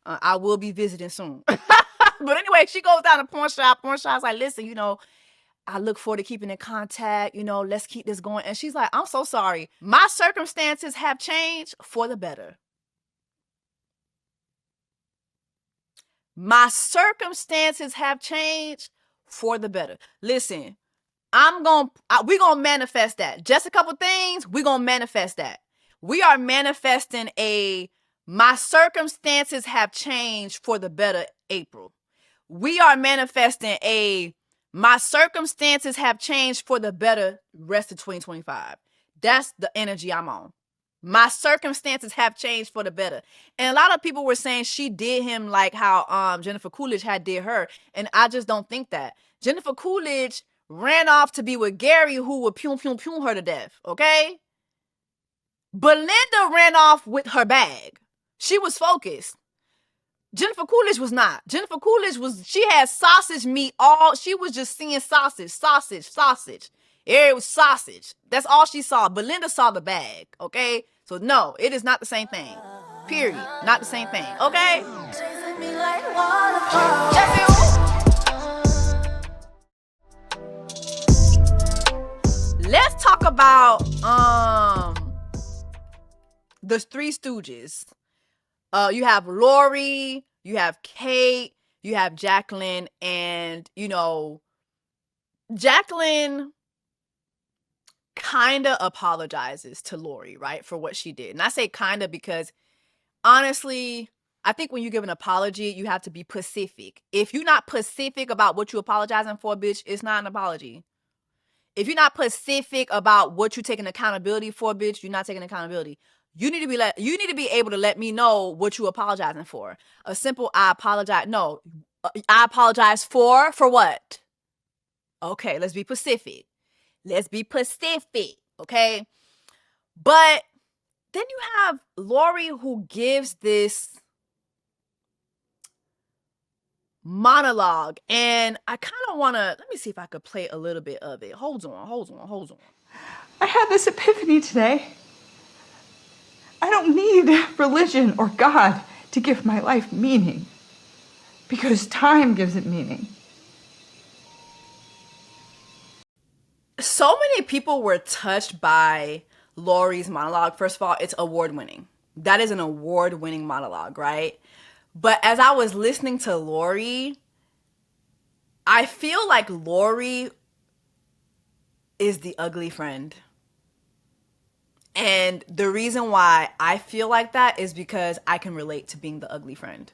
I will be visiting soon. But anyway, she goes down to Porn Shop. Porn Shop's like, listen, I look forward to keeping in contact. Let's keep this going. And she's like, I'm so sorry. My circumstances have changed for the better. My circumstances have changed for the better. Listen, we're going to manifest that. Just a couple things, we're going to manifest that. We are manifesting a My circumstances have changed for the better, April. We are manifesting my circumstances have changed for the better rest of 2025. That's the energy I'm on. My circumstances have changed for the better. And a lot of people were saying she did him like how Jennifer Coolidge had did her. And I just don't think that. Jennifer Coolidge ran off to be with Gary, who would pew her to death, okay? Belinda ran off with her bag. She was focused. Jennifer Coolidge was not. Jennifer Coolidge she had sausage meat she was just seeing sausage. It was sausage. That's all she saw. Belinda saw the bag, okay? So no, it is not the same thing. Period. Not the same thing, okay? Let's talk about the Three Stooges. You have Lori, you have Kate, you have Jacqueline, and, Jacqueline kind of apologizes to Lori, right, for what she did. And I say kind of because, honestly, I think when you give an apology, you have to be specific. If you're not specific about what you're apologizing for, bitch, it's not an apology. If you're not specific about what you're taking accountability for, bitch, you're not taking accountability. You need to be able to let me know what you're apologizing for. A simple I apologize. No, I apologize for what? Okay, let's be specific. Okay? But then you have Lori, who gives this monologue, and I kind of want to, let me see if I could play a little bit of it. Hold on. I had this epiphany today. I don't need religion or God to give my life meaning, because time gives it meaning. So many people were touched by Lori's monologue. First of all, it's award-winning. That is an award-winning monologue, right? But as I was listening to Lori, I feel like Lori is the ugly friend. And the reason why I feel like that is because I can relate to being the ugly friend.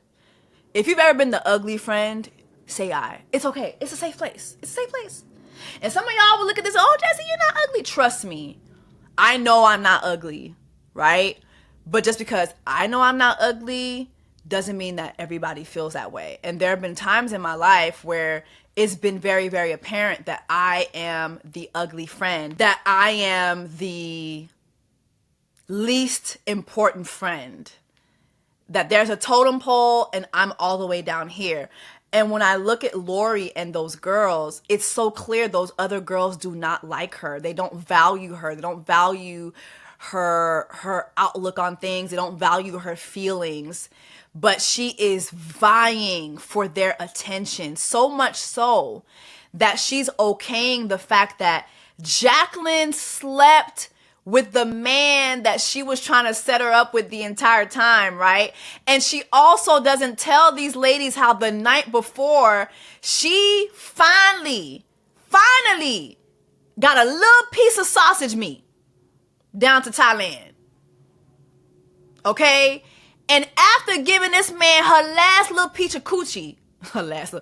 If you've ever been the ugly friend, say I. It's okay. It's a safe place. And some of y'all will look at this, oh, Jessie, you're not ugly. Trust me. I know I'm not ugly, right? But just because I know I'm not ugly doesn't mean that everybody feels that way. And there have been times in my life where it's been very, very apparent that I am the ugly friend, that I am the least important friend, that there's a totem pole and I'm all the way down here. And when I look at Lori and those girls, it's so clear those other girls do not like her. They don't value her. They don't value her outlook on things. They don't value her feelings. But she is vying for their attention, so much so that she's okaying the fact that Jacqueline slept with the man that she was trying to set her up with the entire time, right? And she also doesn't tell these ladies how the night before she finally got a little piece of sausage meat down to Thailand. Okay? And after giving this man her last little piece of coochie, after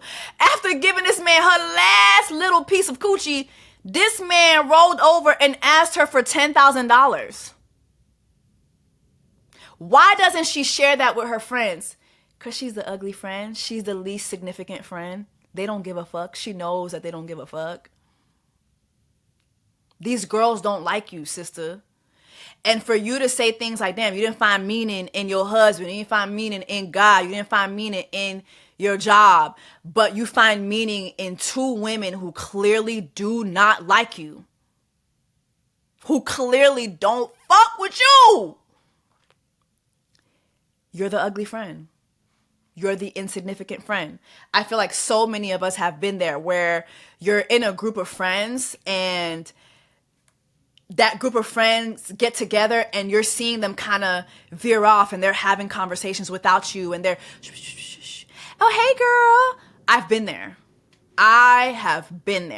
giving this man her last little piece of coochie, this man rolled over and asked her for $10,000. Why doesn't she share that with her friends? Because she's the ugly friend. She's the least significant friend. They don't give a fuck. She knows that they don't give a fuck. These girls don't like you, sister. And for you to say things like, damn, you didn't find meaning in your husband, you didn't find meaning in God, you didn't find meaning in your job, but you find meaning in two women who clearly do not like you, who clearly don't fuck with you. You're the ugly friend. You're the insignificant friend. I feel like so many of us have been there where you're in a group of friends and that group of friends get together and you're seeing them kind of veer off and they're having conversations without you and they're, shh. Oh, hey, girl. I've been there. I have been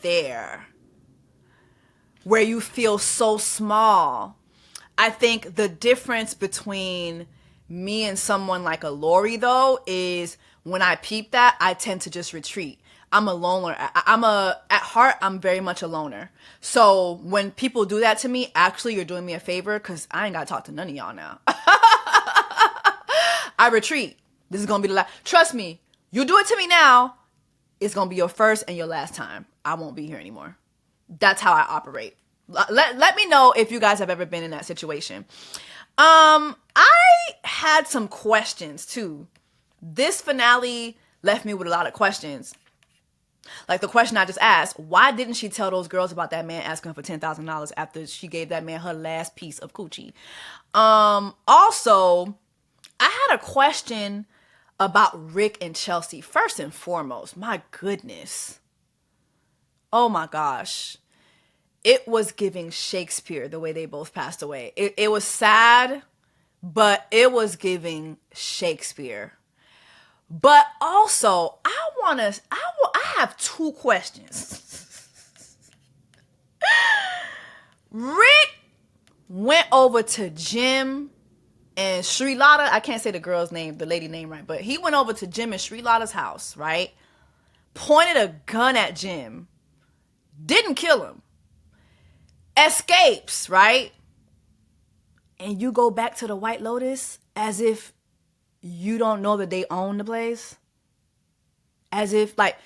there where you feel so small. I think the difference between me and someone like a Lori, though, is when I peep that, I tend to just retreat. I'm a loner. At heart, I'm very much a loner. So when people do that to me, actually, you're doing me a favor, because I ain't got to talk to none of y'all now. I retreat. This is going to be the last. Trust me, you do it to me now, it's going to be your first and your last time. I won't be here anymore. That's how I operate. Let me know if you guys have ever been in that situation. I had some questions too. This finale left me with a lot of questions. Like the question I just asked, why didn't she tell those girls about that man asking her for $10,000 after she gave that man her last piece of coochie? Also, I had a question about Rick and Chelsea. First and foremost, my goodness. Oh my gosh. It was giving Shakespeare the way they both passed away. It was sad, but it was giving Shakespeare. But also, I have two questions. Rick went over to Jim and Sri Lada. I can't say the girl's name, the lady name right, but he went over to Jim and Sri Lada's house, right? Pointed a gun at Jim. Didn't kill him. Escapes, right? And you go back to the White Lotus as if you don't know that they own the place. As if, like,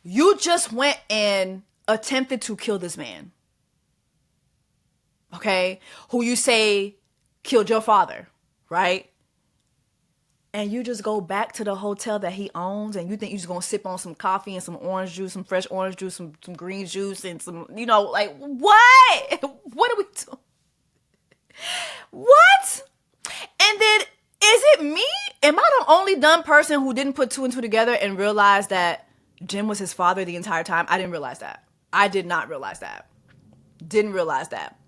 you just went and attempted to kill this man. Okay? Who you say killed your father, right? And you just go back to the hotel that he owns, and you think you're just gonna sip on some coffee and some orange juice, some fresh orange juice, some green juice, and some, like, what? What are we doing? What? And then, is it me? Am I the only dumb person who didn't put two and two together and realize that Jim was his father the entire time? I didn't realize that. I did not realize that. Didn't realize that.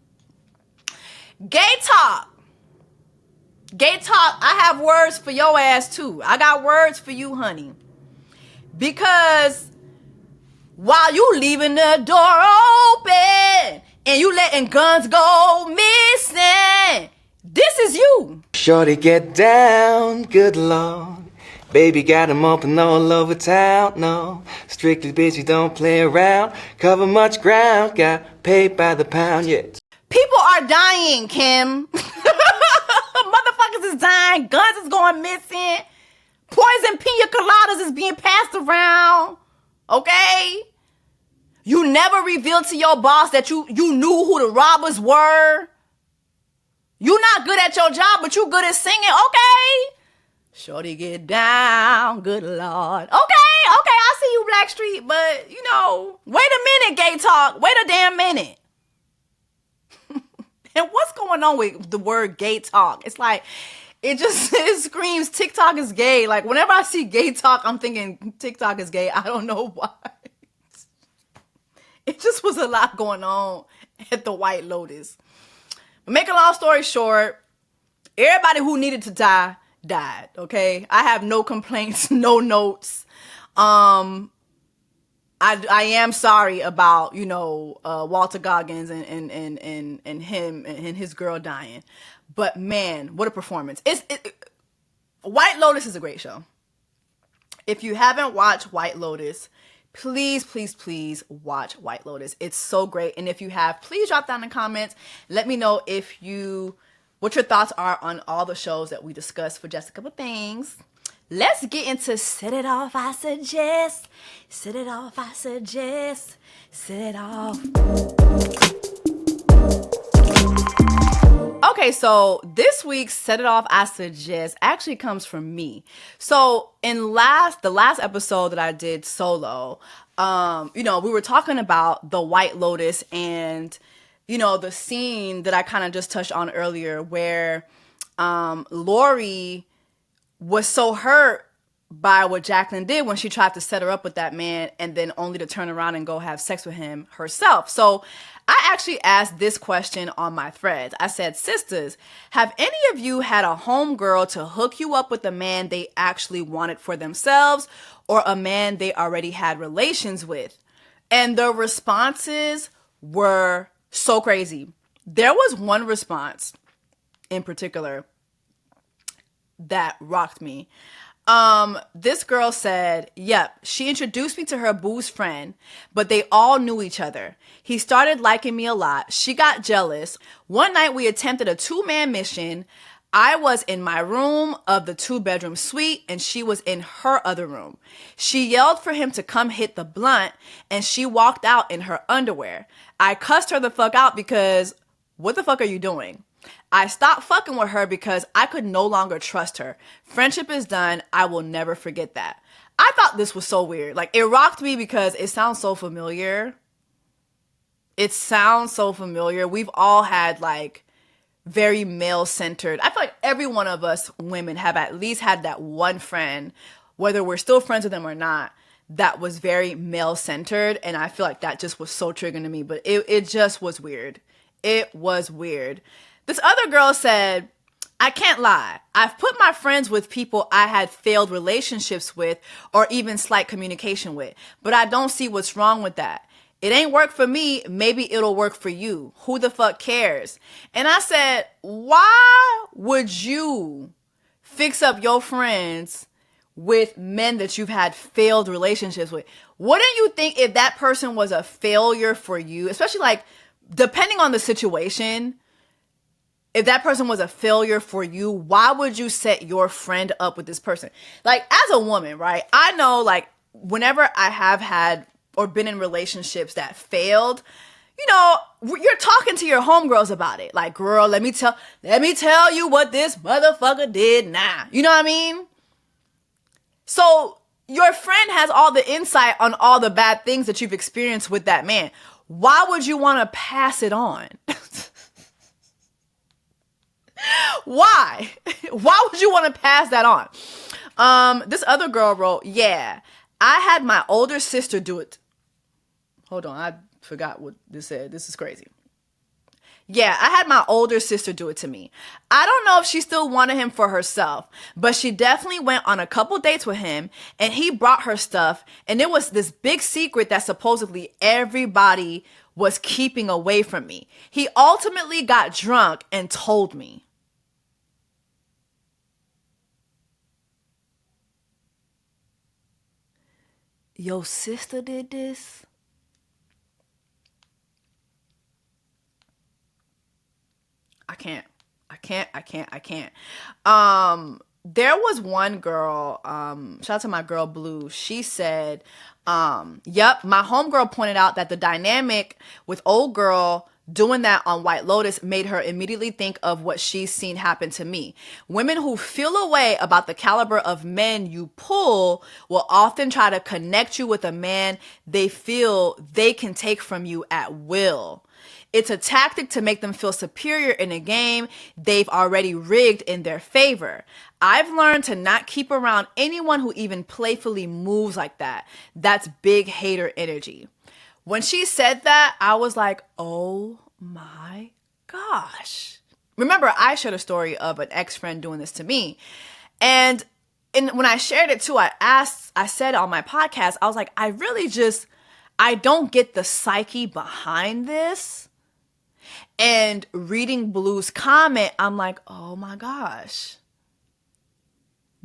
Gay talk. Gay talk, I have words for your ass too. I got words for you, honey. Because while you leaving the door open and you letting guns go missing, this is you. Shorty, get down, good lord. Baby got 'em open all over town, no. Strictly busy, don't play around. Cover much ground, got paid by the pound, yeah. People are dying, Kim. Motherfuckers is dying. Guns is going missing. Poison pina coladas is being passed around. Okay? You never revealed to your boss that you knew who the robbers were. You not good at your job, but you good at singing. Okay? Shorty, get down. Good Lord. Okay, I see you, Blackstreet, but, wait a minute, gay talk. Wait a damn minute. And what's going on with the word gay talk? It's like, it screams TikTok is gay. Like, whenever I see gay talk, I'm thinking TikTok is gay. I don't know why. It just was a lot going on at the White Lotus. But make a long story short, everybody who needed to die, died, okay? I have no complaints, no notes. I am sorry about, Walter Goggins and him and his girl dying. But man, what a performance. White Lotus is a great show. If you haven't watched White Lotus, please, please, please watch White Lotus. It's so great. And if you have, please drop down in the comments. Let me know what your thoughts are on all the shows that we discussed for Just a Couple Things. Let's get into Set It Off, I Suggest. Set it off, I suggest. Set it off. Okay, so this week's Set It Off, I Suggest actually comes from me. So in the last episode that I did solo, we were talking about the White Lotus and, the scene that I kind of just touched on earlier where Lori was so hurt by what Jacqueline did when she tried to set her up with that man and then only to turn around and go have sex with him herself. So I actually asked this question on my threads. I said, sisters, have any of you had a homegirl to hook you up with a man they actually wanted for themselves or a man they already had relations with? And the responses were so crazy. There was one response in particular that rocked me. This girl said, yep, she introduced me to her boo's friend, but they all knew each other. He started liking me a lot. She got jealous. One night we attempted a 2-man mission. I was in my room of the 2-bedroom suite and she was in her other room. She yelled for him to come hit the blunt and she walked out in her underwear. I cussed her the fuck out because what the fuck are you doing? I stopped fucking with her because I could no longer trust her. Friendship is done. I will never forget that. I thought this was so weird. Like, it rocked me because it sounds so familiar. It sounds so familiar. We've all had, like, very male-centered. I feel like every one of us women have at least had that one friend, whether we're still friends with them or not, that was very male-centered. And I feel like that just was so triggering to me. But it just was weird. It was weird. This other girl said, I can't lie. I've put my friends with people I had failed relationships with or even slight communication with, but I don't see what's wrong with that. It ain't worked for me. Maybe it'll work for you. Who the fuck cares? And I said, why would you fix up your friends with men that you've had failed relationships with? Wouldn't you think if that person was a failure for you, especially like depending on the situation, if that person was a failure for you, why would you set your friend up with this person? Like, as a woman, right? I know, like, whenever I have had or been in relationships that failed, you know, you're talking to your homegirls about it. Like, girl, let me tell you what this motherfucker did now. You know what I mean? So your friend has all the insight on all the bad things that you've experienced with that man. Why would you want to pass it on? Why? Why would you want to pass that on? This other girl wrote, yeah, I had my older sister do it. Hold on, I forgot what this said. This is crazy. Yeah, I had my older sister do it to me. I don't know if she still wanted him for herself, but she definitely went on a couple dates with him and he brought her stuff. And it was this big secret that supposedly everybody was keeping away from me. He ultimately got drunk and told me. Your sister did this? I can't. There was one girl, shout out to my girl Blue. She said, yep, my homegirl pointed out that the dynamic with old girl doing that on White Lotus made her immediately think of what she's seen happen to me. Women who feel a way about the caliber of men you pull will often try to connect you with a man they feel they can take from you at will. It's a tactic to make them feel superior in a game they've already rigged in their favor. I've learned to not keep around anyone who even playfully moves like that. That's big hater energy. When she said that, I was like, oh my gosh. Remember, I shared a story of an ex-friend doing this to me. And when I shared it too, I said on my podcast, I was like, I don't get the psyche behind this. And reading Blue's comment, I'm like, oh my gosh.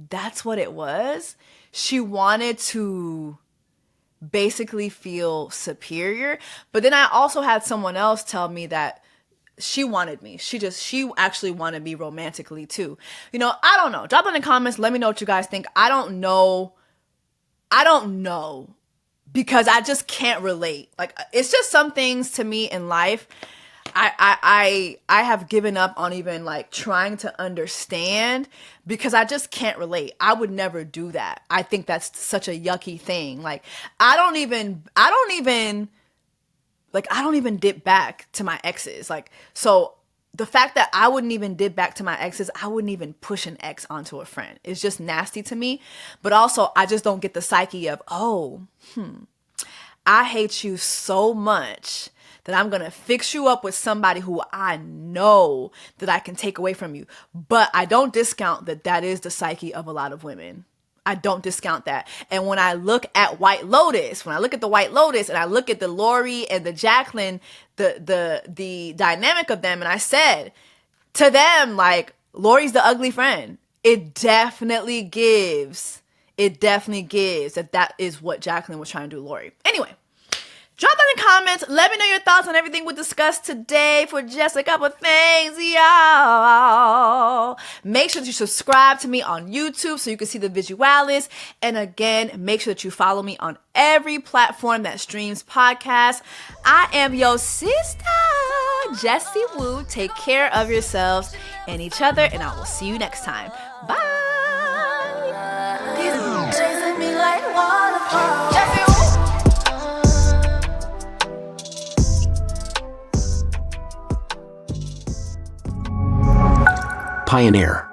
That's what it was. She wanted to basically feel superior. But then I also had someone else tell me that she wanted me. She actually wanted me romantically too. You know, I don't know. Drop in the comments. Let me know what you guys think. I don't know. Because I just can't relate. Like, it's just some things to me in life I have given up on even like trying to understand because I just can't relate. I would never do that. I think that's such a yucky thing. Like, I don't even dip back to my exes. Like, so the fact that I wouldn't even dip back to my exes, I wouldn't even push an ex onto a friend. It's just nasty to me. But also, I just don't get the psyche of, I hate you so much that I'm going to fix you up with somebody who I know that I can take away from you. But I don't discount that is the psyche of a lot of women. I don't discount that. And when I look at White Lotus, and I look at the Lori and the Jacqueline, the dynamic of them, and I said, to them, like, Lori's the ugly friend. It definitely gives that is what Jacqueline was trying to do to Lori. Anyway, drop that in the comments. Let me know your thoughts on everything we discussed today for just a couple things, y'all. Make sure that you subscribe to me on YouTube so you can see the visuals. And again, make sure that you follow me on every platform that streams podcasts. I am your sister, Jessie Woo. Take care of yourselves and each other, and I will see you next time. Bye. Chasing me like waterfalls. Jessie Woo. Pioneer.